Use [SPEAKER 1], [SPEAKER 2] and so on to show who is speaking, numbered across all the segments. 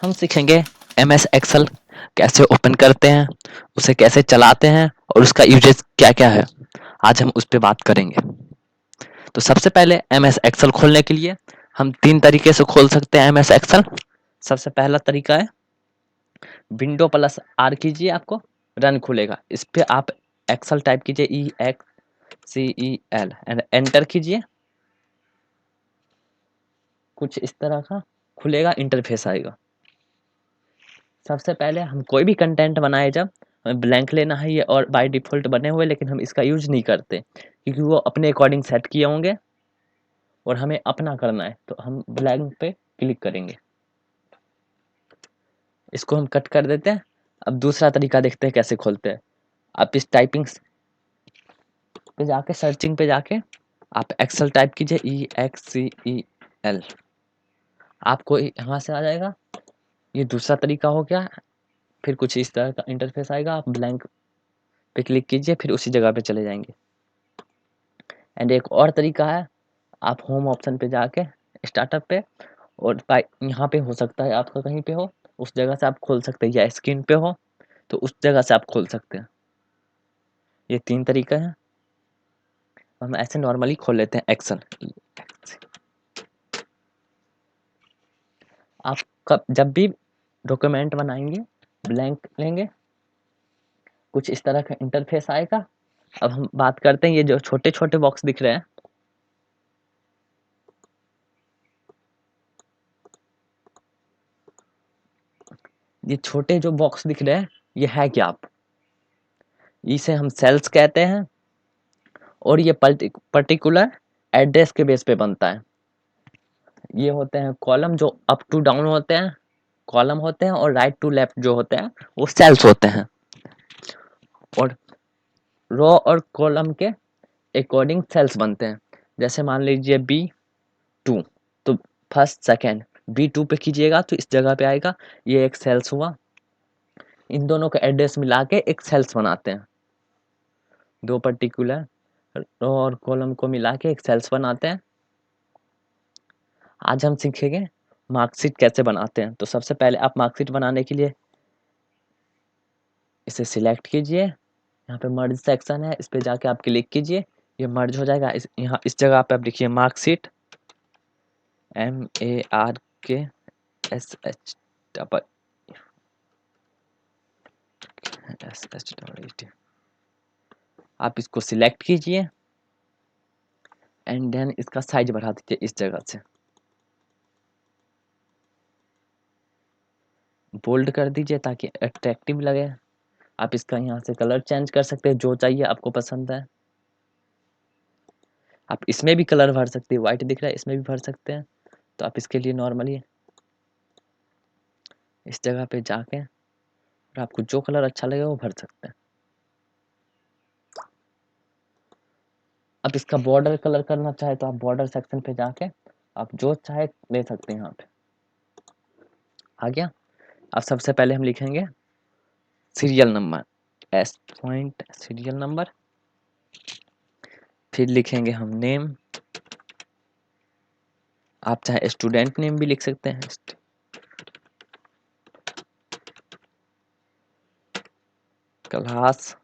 [SPEAKER 1] हम सीखेंगे MS Excel कैसे ओपन करते हैं, उसे कैसे चलाते हैं और उसका यूजेस क्या-क्या है। आज हम उस पे बात करेंगे। तो सबसे पहले MS एक्सेल खोलने के लिए हम 3 तरीके से खोल सकते हैं MS एक्सेल। सबसे पहला तरीका है विंडो प्लस आर कीजिए, आपको रन खुलेगा। इस पे आप एक्सेल टाइप कीजिए EXCEL एंड एंटर कीजिए। कुछ इस तरह का खुलेगा, इंटरफेस आएगा। सबसे पहले हम कोई भी कंटेंट बनाए जब हमें ब्लैंक लेना है, ये और बाय डिफ़ॉल्ट बने हुए, लेकिन हम इसका यूज़ नहीं करते क्योंकि वो अपने अकॉर्डिंग सेट किए होंगे और हमें अपना करना है, तो हम ब्लैंक पे क्लिक करेंगे। इसको हम कट कर देते हैं। अब दूसरा तरीका देखते हैं कैसे खोलते हैं। आप इस टाइपिंग पे जाके सर्चिंग पे जाके आप एक्सेल टाइप कीजिए EXCEL, आपको यहाँ से आ जाएगा। ये दूसरा तरीका हो गया। फिर कुछ इस तरह का इंटरफेस आएगा, आप ब्लैंक पे क्लिक कीजिए, फिर उसी जगह पे चले जाएंगे। एंड एक और तरीका है, आप होम ऑप्शन पे जाके स्टार्टअप पे और यहाँ पे हो सकता है आपका कहीं पे हो, उस जगह से आप खोल सकते हैं, या स्क्रीन पे हो तो उस जगह से आप खोल सकते हैं। ये 3 तरीका है। हम ऐसे नॉर्मली खोल लेते हैं एक्सेल। आप कब जब भी डॉक्यूमेंट बनाएंगे ब्लैंक लेंगे, कुछ इस तरह का इंटरफेस आएगा। अब हम बात करते हैं, ये जो छोटे छोटे बॉक्स दिख रहे हैं, ये छोटे जो बॉक्स दिख रहे हैं, ये है क्या? आप इसे हम सेल्स कहते हैं और ये पर्टिकुलर एड्रेस के बेस पे बनता है। ये होते हैं कॉलम जो अप टू डाउन होते हैं, कॉलम होते हैं, और राइट टू लेफ्ट जो होते हैं वो सेल्स होते हैं। और रो और कॉलम के अकॉर्डिंग सेल्स बनते हैं। जैसे मान लीजिए B2, तो फर्स्ट सेकेंड B2 पे कीजिएगा तो इस जगह पे आएगा, ये एक सेल्स हुआ। इन दोनों का एड्रेस मिला के एक सेल्स बनाते हैं। दो पर्टिकुलर रो और कॉलम को मिला के एक सेल्स बनाते हैं। आज हम सीखेंगे मार्कशीट कैसे बनाते हैं। तो सबसे पहले आप मार्कशीट बनाने के लिए इसे सिलेक्ट कीजिए। यहाँ पे मर्ज सेक्शन है, इस पे जाके आप क्लिक कीजिए, ये मर्ज हो जाएगा। यहाँ इस जगह पे आप लिखिए मार्कशीट, MARKSH, आप इसको सिलेक्ट कीजिए एंड देन इसका साइज बढ़ा दीजिए इस जगह से, बोल्ड कर दीजिए ताकि अट्रैक्टिव लगे। आप इसका यहाँ से कलर चेंज कर सकते हैं, जो चाहिए आपको पसंद है। आप इसमें भी कलर भर सकते हैं, व्हाइट दिख रहा है इसमें भी भर सकते हैं। तो आप इसके लिए नॉर्मली इस जगह पे जाके और आपको जो कलर अच्छा लगे वो भर सकते हैं। अब इसका बॉर्डर कलर करना चाहे तो आप बॉर्डर सेक्शन पे जाके आप जो चाहे ले सकते हैं। यहाँ पे आ गया। अब सबसे पहले हम लिखेंगे सीरियल नंबर, सीरियल नंबर। फिर लिखेंगे हम नेम, आप चाहे स्टूडेंट नेम भी लिख सकते हैं। Class,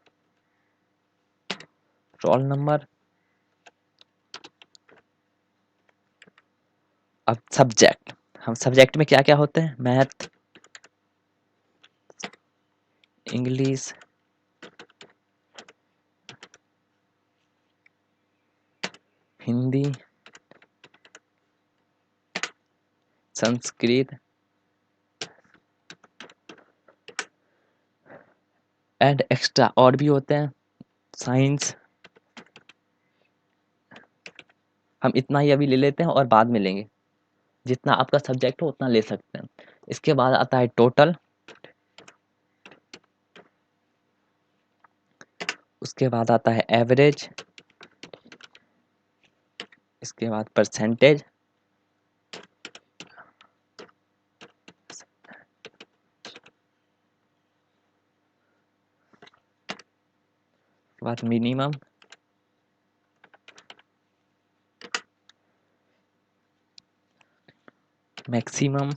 [SPEAKER 1] roll number. अब सब्जेक्ट, हम सब्जेक्ट में क्या क्या होते हैं, math, English, Hindi, Sanskrit and extra और भी होते हैं, साइंस। हम इतना ही अभी ले लेते हैं और बाद में लेंगे। जितना आपका सब्जेक्ट हो उतना ले सकते हैं। इसके बाद आता है टोटल, उसके बाद आता है एवरेज, इसके बाद परसेंटेज, उसके बाद मिनिमम, मैक्सिमम,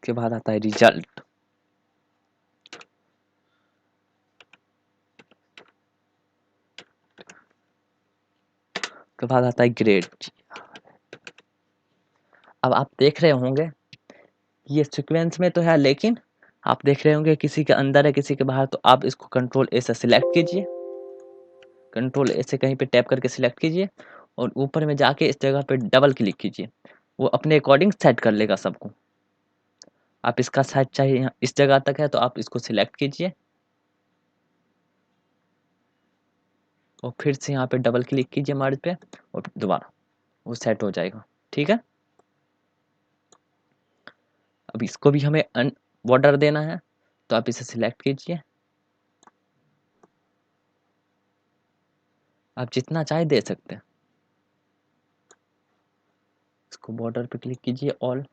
[SPEAKER 1] उसके बाद आता है रिजल्ट, उसके बाद आता है ग्रेड। अब आप देख रहे होंगे ये सीक्वेंस में तो है, लेकिन आप देख रहे होंगे किसी के अंदर है किसी के बाहर, तो आप इसको कंट्रोल ए से सिलेक्ट कीजिए, कंट्रोल ए से कहीं पे टैप करके सिलेक्ट कीजिए और ऊपर में जाके इस जगह पे डबल क्लिक कीजिए, वो अपने अकॉर्डिंग सेट कर लेगा सबको। आप इसका सेट चाहिए इस जगह तक है तो आप इसको सिलेक्ट कीजिए और फिर से यहाँ पे डबल क्लिक कीजिए मर्ज पे और दोबारा वो सेट हो जाएगा। ठीक है, अब इसको भी हमें बॉर्डर देना है तो आप इसे सिलेक्ट कीजिए, आप जितना चाहे दे सकते हैं। इसको बॉर्डर पे क्लिक कीजिए, ऑल,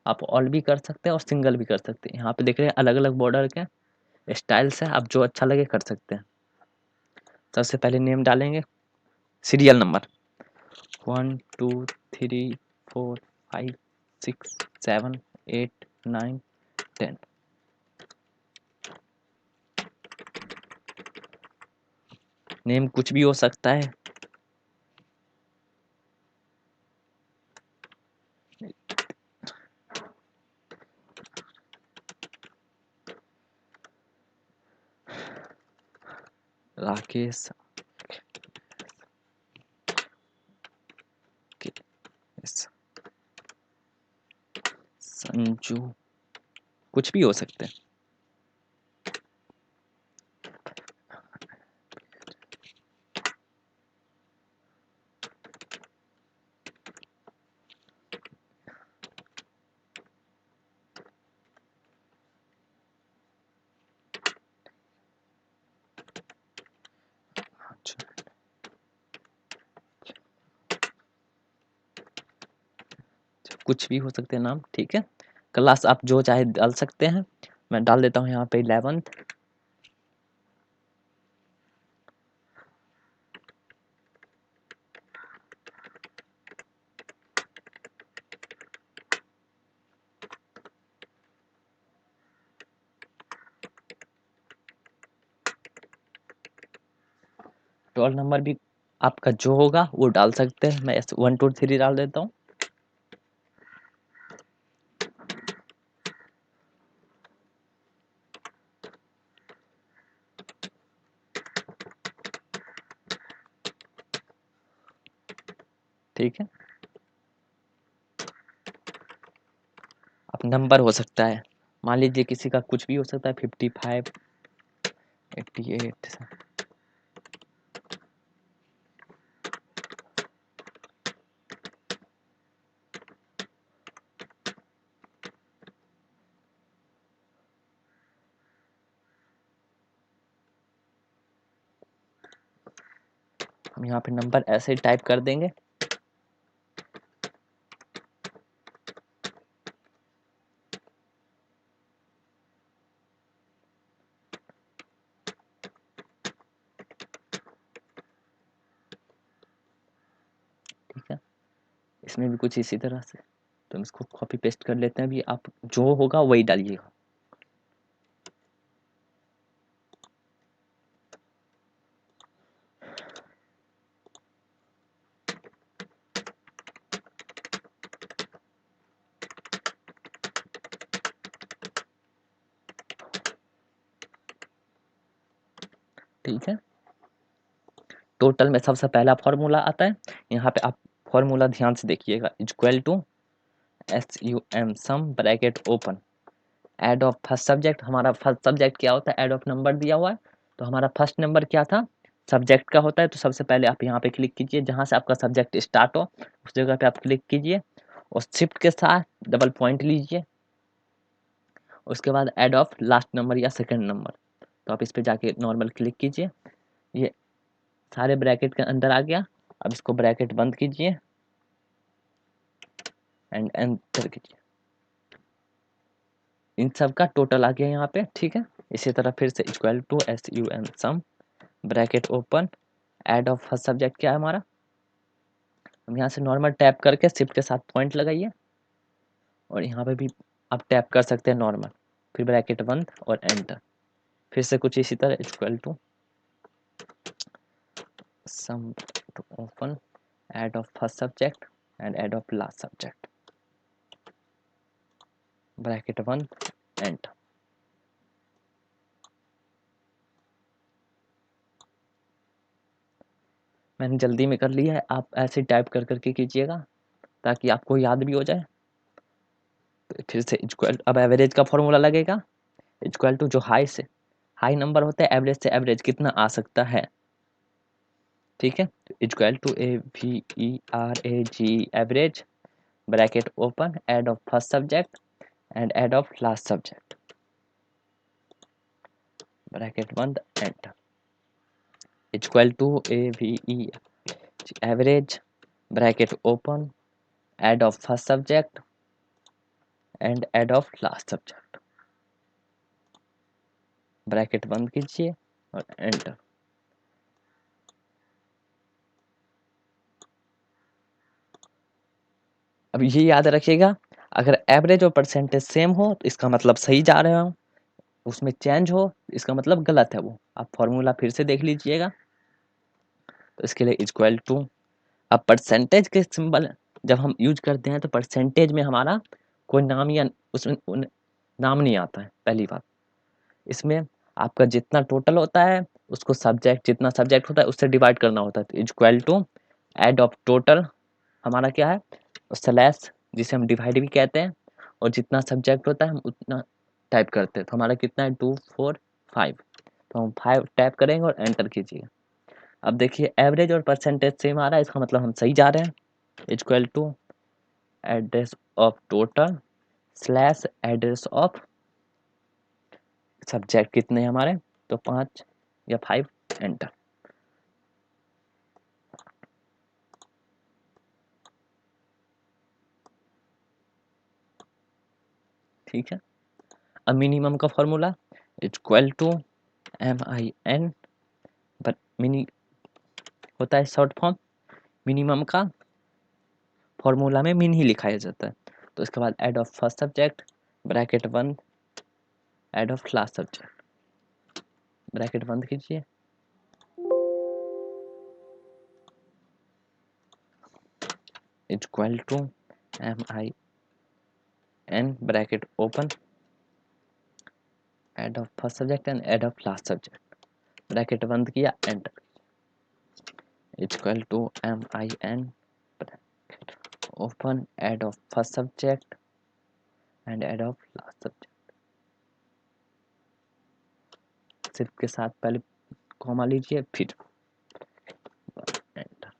[SPEAKER 1] आप ऑल भी कर सकते हैं और सिंगल भी कर सकते हैं। यहाँ पे देख रहे हैं अलग अलग बॉर्डर के स्टाइल्स है, आप जो अच्छा लगे कर सकते हैं। सबसे पहले नेम डालेंगे, सीरियल नंबर 1 2 3 4 5 6 7 8 9 10। नेम कुछ भी हो सकता है, राकेश, संजू, कुछ भी हो सकते हैं। कुछ भी हो सकते हैं नाम, ठीक है। क्लास आप जो चाहे डाल सकते हैं, मैं डाल देता हूँ यहाँ पे 11th। रोल नंबर भी आपका जो होगा वो डाल सकते हैं, मैं 1 2 3 डाल देता हूँ। ठीक है, अब नंबर हो सकता है, मान लीजिए किसी का कुछ भी हो सकता है, 55 88। हम यहाँ पे नंबर ऐसे ही टाइप कर देंगे। ठीक है, इसमें भी कुछ इसी तरह से, तो हम इसको कॉपी पेस्ट कर लेते हैं। अभी आप जो होगा वही डालिएगा। ठीक है, टोटल में सबसे पहला फॉर्मूला आता है, यहाँ पे आप फॉर्मूला ध्यान से देखिएगा, equal to SUM sum bracket open, add of first subject. हमारा फर्स्ट सब्जेक्ट क्या होता है, एड ऑफ नंबर दिया हुआ है, तो हमारा फर्स्ट नंबर क्या था, सब्जेक्ट का होता है। तो सबसे पहले आप यहाँ पे क्लिक कीजिए, जहाँ से आपका सब्जेक्ट स्टार्ट हो उस जगह पे आप क्लिक कीजिए और शिफ्ट के साथ डबल पॉइंट लीजिए, उसके बाद एड ऑफ लास्ट नंबर या सेकंड नंबर, तो आप इस पे जाके नॉर्मल क्लिक कीजिए। ये सारे ब्रैकेट के अंदर आ गया। अब इसको ब्रैकेट बंद कीजिए एंड एंटर कीजिए, इन सब का टोटल आ गया यहाँ पे। ठीक है, इसी तरह फिर से equal to SUM sum bracket open, add of first subject क्या है हमारा, हम यहाँ से नॉर्मल टैप करके शिफ्ट के साथ पॉइंट लगाइए और यहाँ पे भी आप टैप कर सकते हैं नॉर्मल, फिर ब्रैकेट बंद और एंटर। फिर से कुछ इसी तरह equal to sum to open add of first subject and add of last subject, bracket बंद एंटर। मैंने जल्दी में कर लिया है, आप ऐसे टाइप कर करके कीजिएगा ताकि आपको याद भी हो जाए। तो फिर से इक्वल, अब एवरेज का फॉर्मूला लगेगा, इक्वल टू जो हाई नंबर होता है एवरेज से एवरेज कितना आ सकता है, ठीक है। Equal to AVERAG average, bracket open add of first subject and add of last subject, bracket बंद enter. Equal to AVE average, bracket open add of first subject and add of last subject, bracket बंद कीजिए और enter. अब ये याद रखिएगा, अगर average और परसेंटेज सेम हो तो इसका मतलब सही जा रहे हो, उसमें चेंज हो इसका मतलब गलत है वो। आप फॉर्मूला फिर से देख लीजिएगा। तो इसके लिए इक्वल टू, अब परसेंटेज के सिंबल जब हम यूज करते हैं तो परसेंटेज में हमारा कोई नाम या उसमें नाम नहीं आता है, पहली बात। इसमें आपका जितना टोटल होता है उसको सब्जेक्ट, जितना सब्जेक्ट होता है उससे डिवाइड करना होता है। तो equal to add of total हमारा क्या है, स्लैश जिसे हम डिवाइड भी कहते हैं, और जितना सब्जेक्ट होता है हम उतना टाइप करते हैं। तो हमारा कितना है 2 4 5, तो हम 5 टाइप करेंगे और एंटर कीजिए। अब देखिए एवरेज और परसेंटेज सेम आ रहा है, इसका मतलब हम सही जा रहे हैं। Equal to address of total slash address of subject कितने हैं हमारे, तो 5 या 5, एंटर। ठीक है। अब मिनिमम का formula equal to MIN, but mini होता है शॉर्ट फॉर्म, मिनिमम का फॉर्मूला में मिन ही लिखाया जाता है। तो इसके बाद add of first subject, bracket बंद add of last subject, bracket बंद कीजिए। Equal to MIN bracket open add of first subject and add of last subject, bracket बंद किया enter. Equal to MIN bracket open add of first subject and add of last subject, सिर्फ के साथ पहले comma लीजिए फिर enter.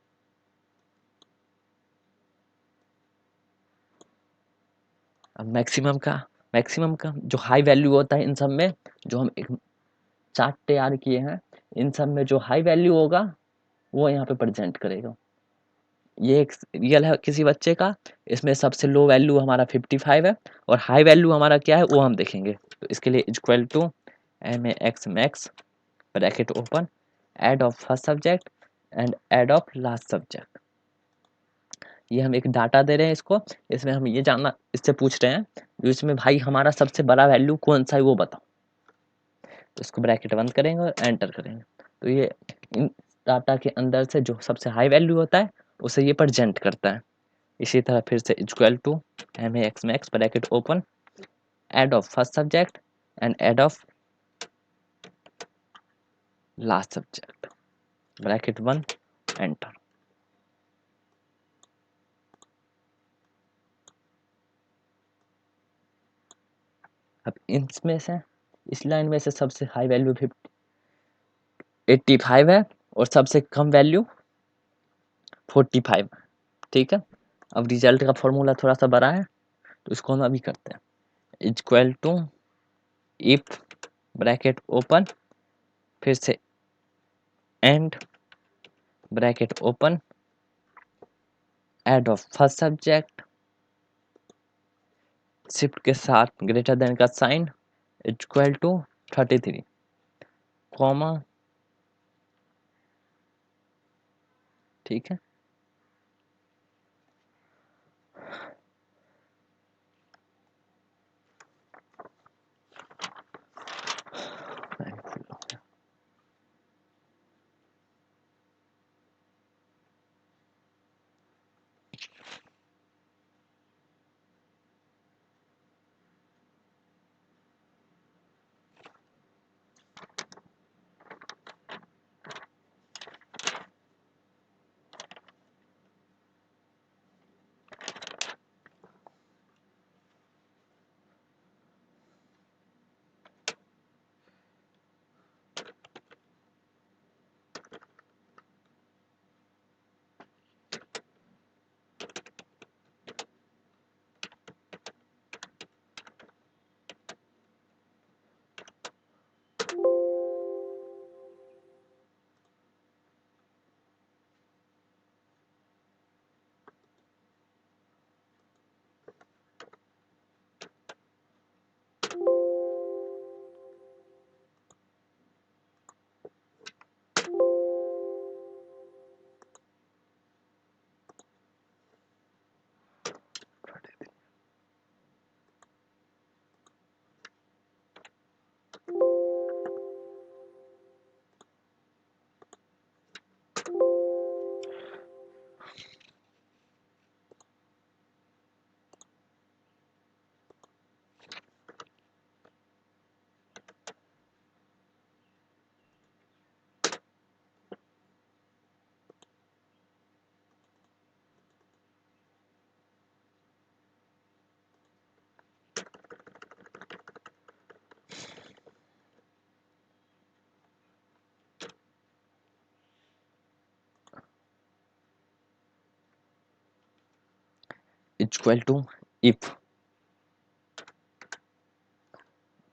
[SPEAKER 1] अब maximum का जो हाई वैल्यू होता है इन सब में, जो हम एक चार्ट तैयार किए हैं, इन सब में जो हाई वैल्यू होगा वो यहाँ पे प्रेजेंट करेगा। ये एक रियल है किसी बच्चे का, इसमें सबसे लो वैल्यू हमारा 55 है और हाई वैल्यू हमारा क्या है वो हम देखेंगे। तो इसके लिए equal to MAX max bracket open add of first subject and add of last subject. ये हम एक डाटा दे रहे हैं इसको, इसमें हम ये जानना इससे पूछ रहे हैं जो इसमें भाई हमारा सबसे बड़ा वैल्यू कौन सा है वो बताओ। तो इसको ब्रैकेट बंद करेंगे और एंटर करेंगे। तो ये इन डाटा के अंदर से जो सबसे हाई वैल्यू होता है उसे ये प्रेजेंट करता है। इसी तरह फिर से equal to MAX max bracket open add of first subject and add of last subject, bracket बंद एंटर। अब इसमें से इस लाइन में से सबसे हाई वैल्यू 85 है और सबसे कम वैल्यू 45 है, ठीक है। अब रिजल्ट का फॉर्मूला थोड़ा सा बड़ा है तो इसको हम अभी करते हैं। Equal to if bracket open फिर से and bracket open add of first subject, shift के साथ ग्रेटर देन का साइन, इक्वल टू 33 कॉमा, ठीक है। Equal to if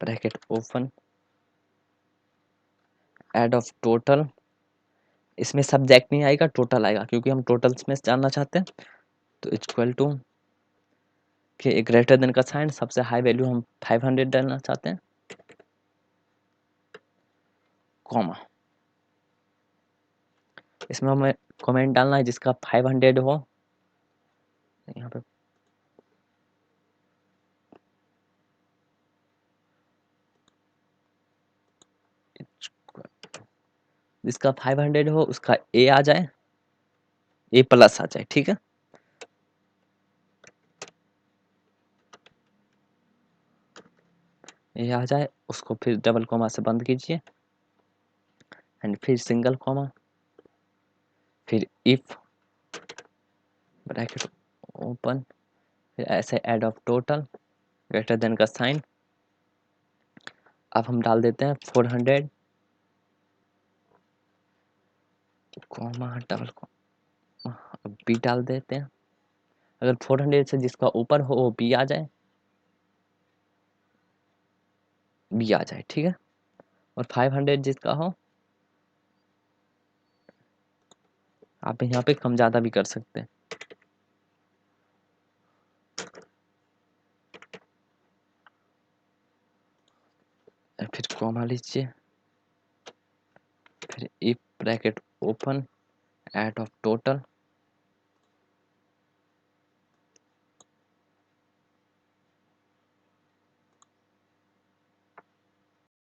[SPEAKER 1] bracket open add of total, इसमें सब्जेक्ट नहीं आएगा, टोटल आएगा क्योंकि हम टोटल्स में जानना चाहते हैं। तो इक्वल टू के ग्रेटर देन का साइन, सबसे हाई वैल्यू हम 500 डालना चाहते हैं, कॉमा, इसमें हमें कमेंट डालना है जिसका 500 हो, यहाँ पे जिसका 500 हो उसका ए आ जाए, ए प्लस आ जाए, ठीक है। ए आ जाए, उसको फिर डबल कॉमा से बंद कीजिए एंड फिर सिंगल कॉमा, फिर इफ ब्रैकेट ओपन, फिर ऐसे add of total greater than का साइन। अब हम डाल देते हैं 400 कॉमा डबल कॉमा, अब बी डाल देते हैं। अगर 400 से जिसका ऊपर हो वो बी आ जाए, बी आ जाए, ठीक है। और 500 जिसका हो, आप यहाँ पे कम ज़्यादा भी कर सकते हैं। फिर कॉमा लीजिए, फिर if bracket open add of total